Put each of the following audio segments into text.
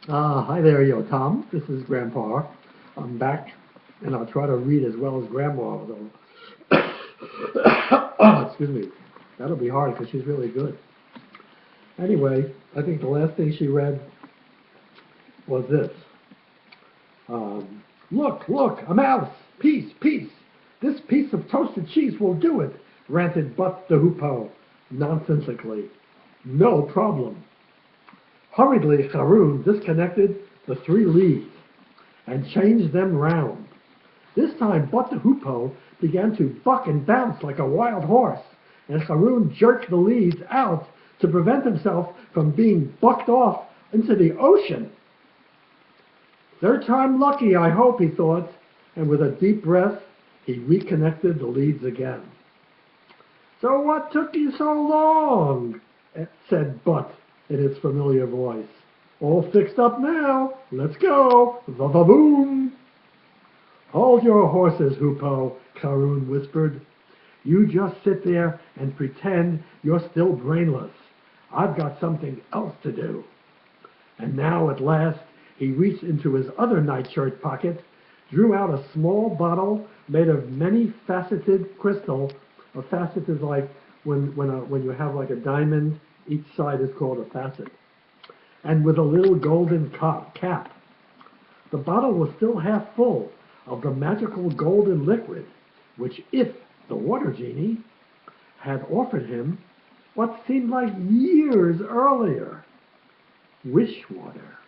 Hi there, Yotam. This is Grandpa. I'm back, and I'll try to read as well as Grandma, though. Oh, excuse me. That'll be hard because she's really good. Anyway, I think the last thing she read was this. Look, a mouse! Peace, peace! This piece of toasted cheese will do it, ranted Butt the Hoopoe nonsensically. No problem. Hurriedly, Haroon disconnected the three leads and changed them round. This time, Butt the Hoopoe began to buck and bounce like a wild horse, and Haroon jerked the leads out to prevent himself from being bucked off into the ocean. Third time lucky, I hope, he thought, and with a deep breath, he reconnected the leads again. So what took you so long? Said Butt in its familiar voice. All fixed up now. Let's go. Va-va-boom. Hold your horses, Hoopoe, Haroon whispered. You just sit there and pretend you're still brainless. I've got something else to do. And now, at last, he reached into his other nightshirt pocket, drew out a small bottle made of many faceted crystal. A facet is like when you have like a diamond, each side is called a facet. And with a little golden cap. The bottle was still half full of the magical golden liquid, which, if the water genie had offered him what seemed like years earlier, wish water.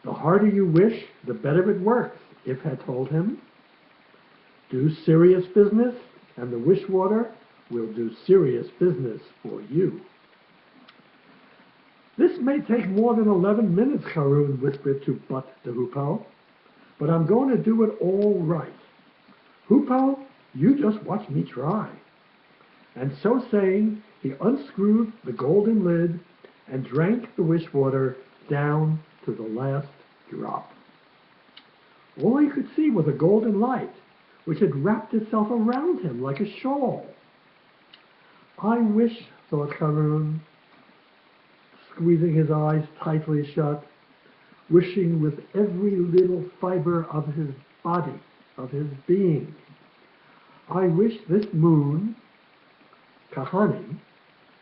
The harder you wish, the better it works, If had told him. Do serious business, and the wish water will do serious business for you. This may take more than 11 minutes, Haroon whispered to Butt the Hoopoe, but I'm going to do it all right. Hoopoe, you just watch me try. And so saying, he unscrewed the golden lid and drank the wish water down to the last drop. All he could see was a golden light, which had wrapped itself around him like a shawl. I wish, thought Haroon, squeezing his eyes tightly shut, wishing with every little fiber of his body, of his being. I wish this moon, Kahani,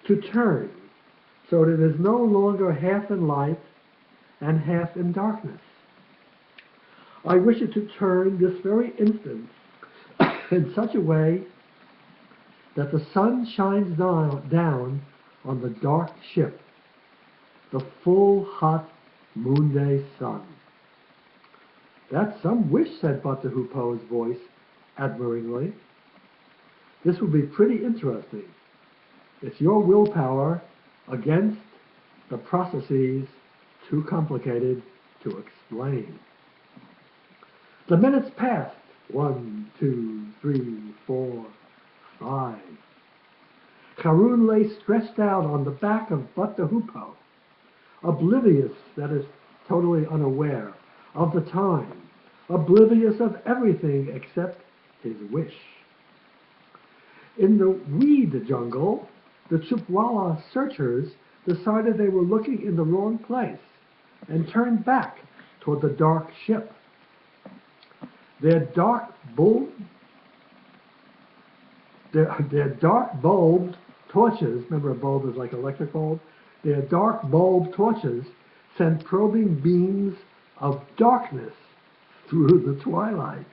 to turn so that it is no longer half in light and half in darkness. I wish it to turn this very instant in such a way that the sun shines down on the dark ship, the full hot moonday sun. That's some wish, said Butt the Hoopoe's voice admiringly. This will be pretty interesting. It's your willpower against the processes too complicated to explain. The minutes passed. 1, 2, 3, 4, 5. Haroon lay stretched out on the back of Butt the Hoopoe, oblivious, that is, totally unaware of the time, oblivious of everything except his wish. In the weed jungle, the Chupwala searchers decided they were looking in the wrong place and turned back toward the dark ship. Their dark bulbed torches, remember a bulb is like an electric bulb? Their dark bulb torches sent probing beams of darkness through the twilight.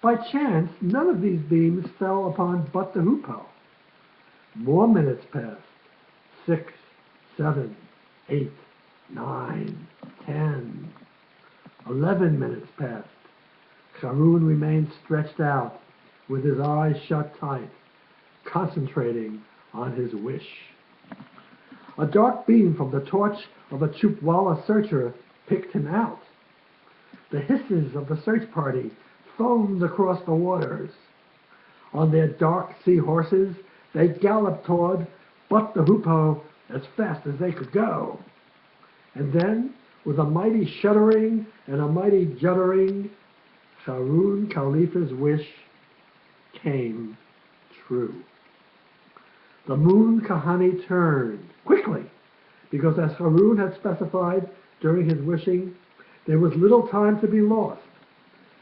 By chance, none of these beams fell upon Butt the Hoopoe. More minutes passed. 6, 7, 8, 9, 10. 11 minutes passed. Haroon remained stretched out, with his eyes shut tight, concentrating on his wish. A dark beam from the torch of a Chupwala searcher picked him out. The hisses of the search party foamed across the waters. On their dark seahorses, they galloped toward Butt the Hoopoe as fast as they could go. And then, with a mighty shuddering and a mighty juddering, Haroon Khalifa's wish came true. The moon Kahani turned quickly, because as Haroun had specified during his wishing, there was little time to be lost,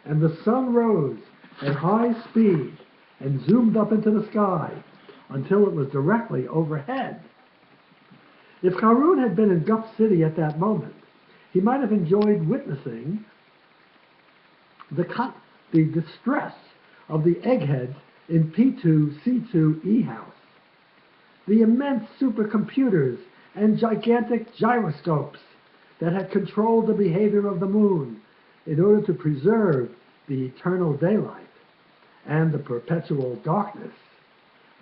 and the sun rose at high speed and zoomed up into the sky until it was directly overhead. If Haroun had been in Gup City at that moment, he might have enjoyed witnessing the distress of the eggheads in P2C2E house, the immense supercomputers and gigantic gyroscopes that had controlled the behavior of the moon in order to preserve the eternal daylight and the perpetual darkness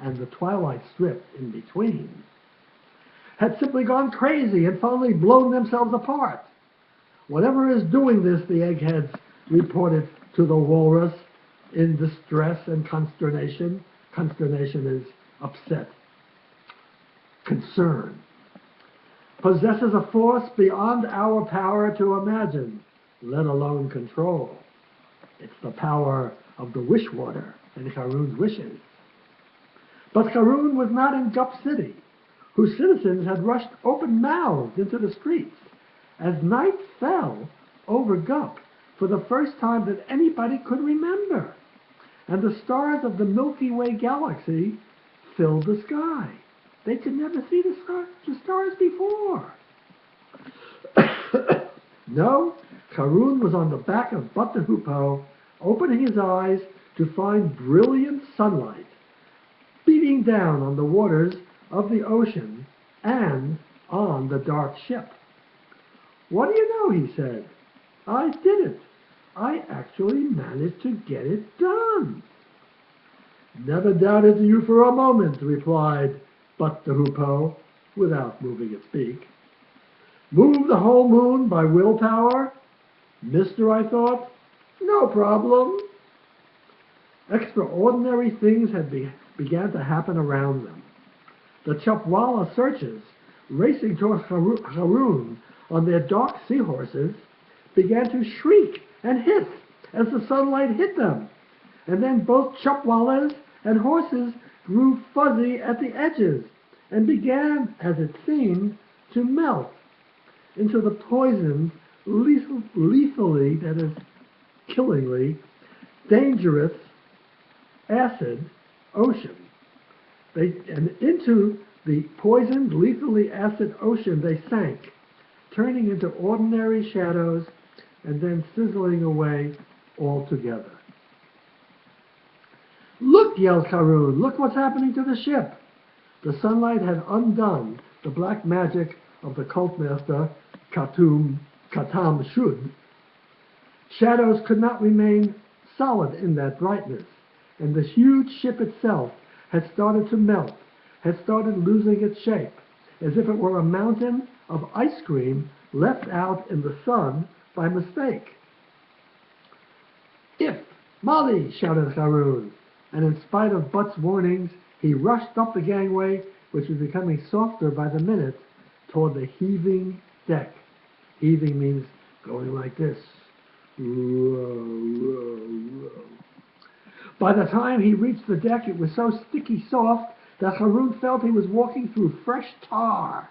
and the twilight strip in between, had simply gone crazy and finally blown themselves apart. Whatever is doing this, the eggheads reported to the walrus in distress and consternation. Consternation is upset. Concern. Possesses a force beyond our power to imagine, let alone control. It's the power of the wish water and Haroun's wishes. But Haroun was not in Gup City, whose citizens had rushed open-mouthed into the streets as night fell over Gup for the first time that anybody could remember, and the stars of the Milky Way galaxy filled the sky. They could never see the stars before. No, Haroun was on the back of But the Hoopoe, opening his eyes to find brilliant sunlight beating down on the waters of the ocean and on the dark ship. "What do you know?" he said. "I did it. I actually managed to get it done." "Never doubted you for a moment," replied But the Hoopoe, without moving its beak. "Move the whole moon by willpower? Mister, I thought, no problem." Extraordinary things began to happen around them. The Chapwalla searchers, racing toward Haroun on their dark seahorses, began to shriek and hiss as the sunlight hit them, and then both Chapwallas and horses grew fuzzy at the edges and began, as it seemed, to melt into the poisoned, lethally, that is, killingly, dangerous acid ocean. And into the poisoned, lethally acid ocean they sank, turning into ordinary shadows and then sizzling away altogether. "Look!" yelled Haroun. "Look what's happening to the ship!" The sunlight had undone the black magic of the cult master Katam Shud. Shadows could not remain solid in that brightness, and the huge ship itself had started to melt, had started losing its shape, as if it were a mountain of ice cream left out in the sun by mistake. "If! Molly!" shouted Haroun, and in spite of But's warnings, he rushed up the gangway, which was becoming softer by the minute, toward the heaving deck. Heaving means going like this. Whoa, whoa, whoa. By the time he reached the deck, it was so sticky soft that Haroun felt he was walking through fresh tar.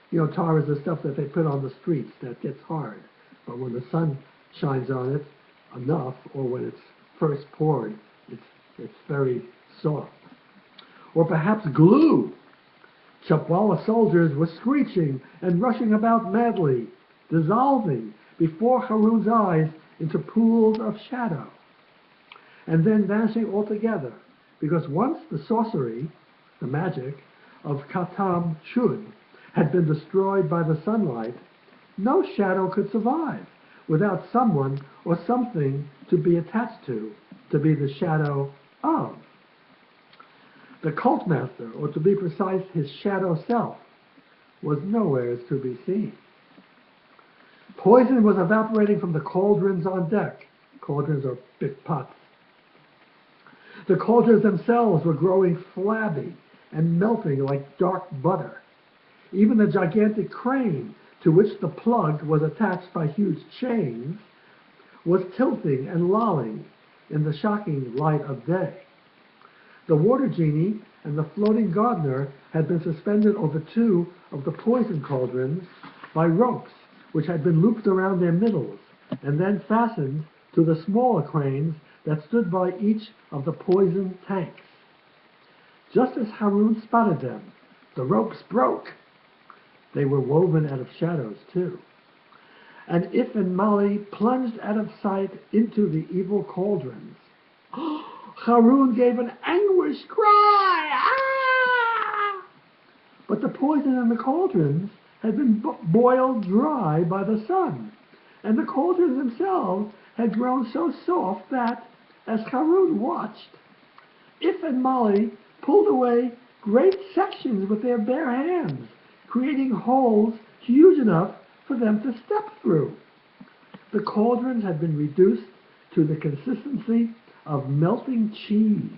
You know, tar is the stuff that they put on the streets that gets hard. But when the sun shines on it enough, or when it's first poured, it's very soft. Or perhaps glue. Chapwalla soldiers were screeching and rushing about madly, dissolving before Haroun's eyes into pools of shadow, and then vanishing altogether, because once the sorcery, the magic, of Katam Shud had been destroyed by the sunlight, no shadow could survive without someone or something to be attached to be the shadow of. The cult master, or to be precise, his shadow self, was nowhere to be seen. Poison was evaporating from the cauldrons on deck. Cauldrons are big pots. The cauldrons themselves were growing flabby and melting like dark butter. Even the gigantic crane, to which the plug was attached by huge chains, was tilting and lolling in the shocking light of day. The water genie and the floating gardener had been suspended over two of the poison cauldrons by ropes which had been looped around their middles and then fastened to the smaller cranes that stood by each of the poison tanks. Just as Haroun spotted them, the ropes broke. They were woven out of shadows, too. And If and Molly plunged out of sight into the evil cauldrons. Haroun gave an anguished cry. Ah! But the poison in the cauldrons had been boiled dry by the sun, and the cauldrons themselves had grown so soft that, as Haroun watched, If and Molly pulled away great sections with their bare hands, creating holes huge enough for them to step through. The cauldrons had been reduced to the consistency of melting cheese.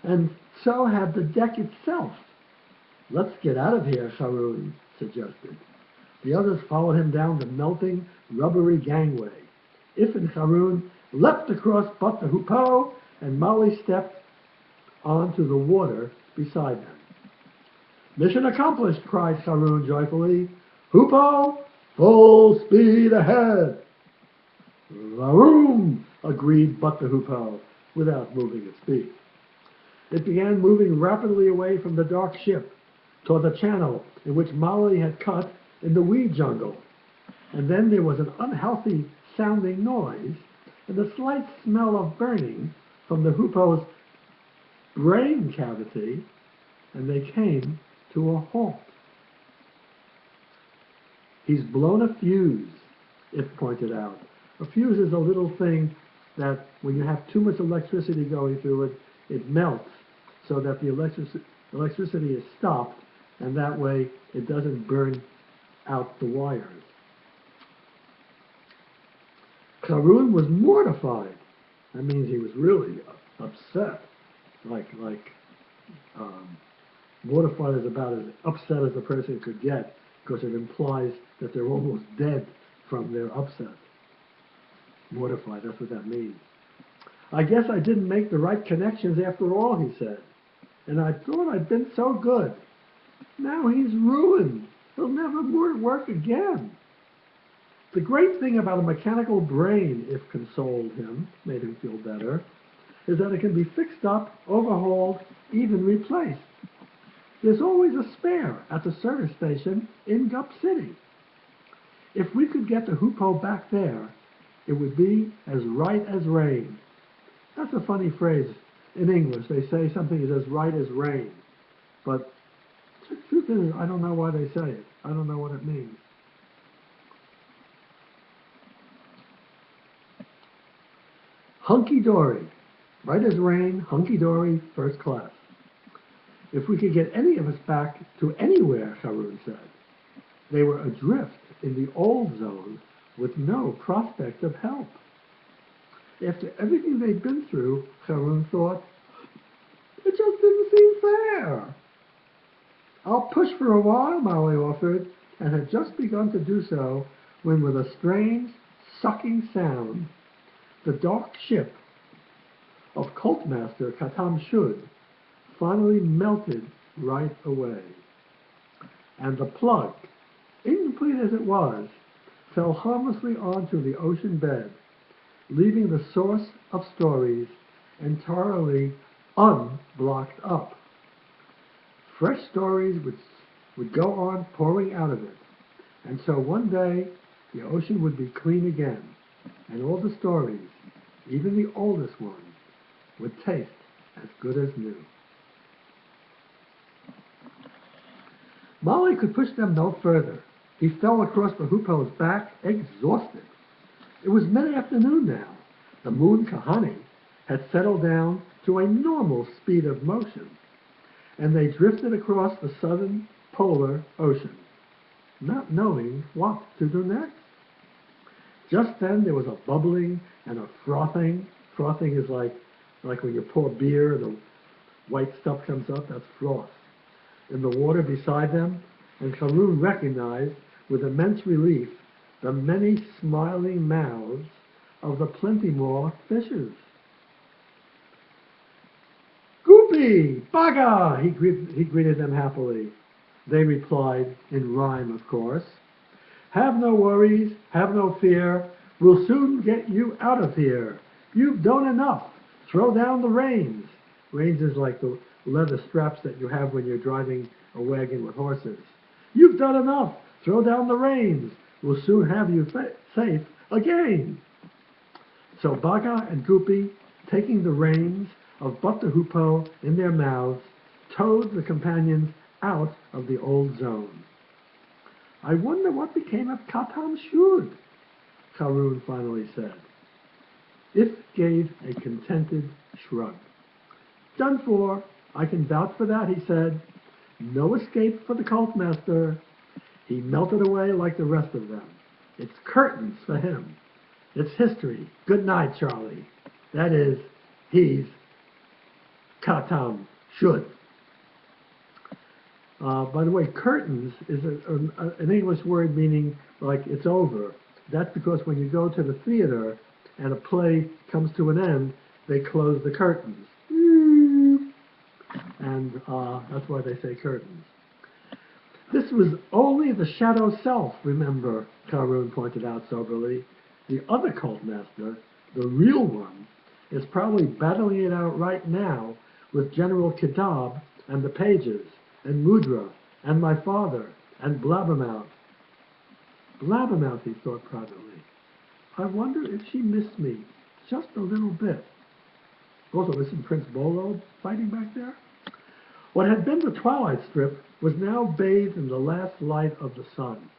And so had the deck itself. Let's get out of here, Haroun suggested. The others followed him down the melting, rubbery gangway. If and Haroun leapt across but the Hoopoe, and Molly stepped onto the water beside them. Mission accomplished, cried Haroun joyfully. Hoopoe, full speed ahead. Varoom, agreed But the Hoopoe, without moving its feet. It began moving rapidly away from the dark ship toward the channel in which Molly had cut in the weed jungle. And then there was an unhealthy sounding noise and a slight smell of burning from the Hoopoe's brain cavity, and they came to a halt. He's blown a fuse, If pointed out. A fuse is a little thing that when you have too much electricity going through it, it melts so that the electricity is stopped, and that way it doesn't burn out the wires. Haroun was mortified. That means he was really upset. Mortified is about as upset as a person could get, because it implies that they're almost dead from their upset. Mortified, that's what that means. I guess I didn't make the right connections after all, he said. And I thought I'd been so good. Now he's ruined. He'll never work again. The great thing about a mechanical brain, If consoled him, made him feel better, is that it can be fixed up, overhauled, even replaced. There's always a spare at the service station in Gup City. If we could get the Hoopoe back there, it would be as right as rain. That's a funny phrase in English. They say something is as right as rain. But the truth is, I don't know why they say it. I don't know what it means. Hunky-dory. Right as rain, hunky-dory, first class. If we could get any of us back to anywhere, Haroun said. They were adrift in the old zone with no prospect of help. After everything they'd been through, Haroun thought, it just didn't seem fair. I'll push for a while, Molly offered, and had just begun to do so when, with a strange, sucking sound, the dark ship of Cultmaster Katam Shud finally melted right away. And the plug, incomplete as it was, fell harmlessly onto the ocean bed, leaving the source of stories entirely unblocked up. Fresh stories would go on pouring out of it, and so one day the ocean would be clean again, and all the stories, even the oldest ones, would taste as good as new. Molly could push them no further. He fell across the Hoopoe's back, exhausted. It was mid-afternoon now. The moon Kahani had settled down to a normal speed of motion, and they drifted across the southern polar ocean, not knowing what to do next. Just then there was a bubbling and a frothing. Frothing is like when you pour beer and the white stuff comes up, that's froth. In the water beside them, and Haroun recognized with immense relief the many smiling mouths of the plenty more fishes. Goopy! Baga! He greeted them happily. They replied, in rhyme, of course. Have no worries, have no fear. We'll soon get you out of here. You've done enough. Throw down the reins. Reins is like the leather straps that you have when you're driving a wagon with horses. You've done enough. Throw down the reins. We'll soon have you safe again. So Baga and Goopy, taking the reins of But the Hoopoe in their mouths, towed the companions out of the old zone. I wonder what became of Katam Shud, Karun finally said. If gave a contented shrug. Done for. I can vouch for that, he said. No escape for the cult master. He melted away like the rest of them. It's curtains for him. It's history. Good night, Charlie. That is, he's Katam Shud. By the way, curtains is an English word meaning like it's over. That's because when you go to the theater and a play comes to an end, they close the curtains. And that's why they say curtains. This was only the shadow self, remember, Karun pointed out soberly. The other cult master, the real one, is probably battling it out right now with General Kidab and the pages, and Mudra, and my father, and Blabbermouth. Blabbermouth, he thought privately. I wonder if she missed me just a little bit. Also, isn't Prince Bolo fighting back there? What had been the twilight strip was now bathed in the last light of the sun.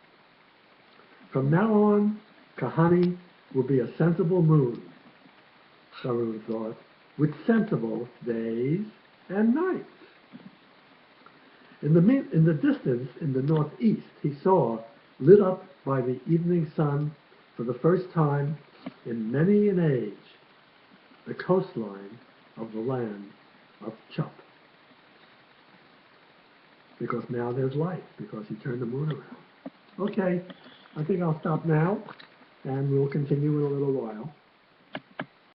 From now on, Kahani will be a sensible moon, Karun thought, with sensible days and nights. In the distance, in the northeast, he saw, lit up by the evening sun for the first time in many an age, the coastline of the land of Chup. Because now there's light, because he turned the moon around. Okay, I think I'll stop now, and we'll continue in a little while.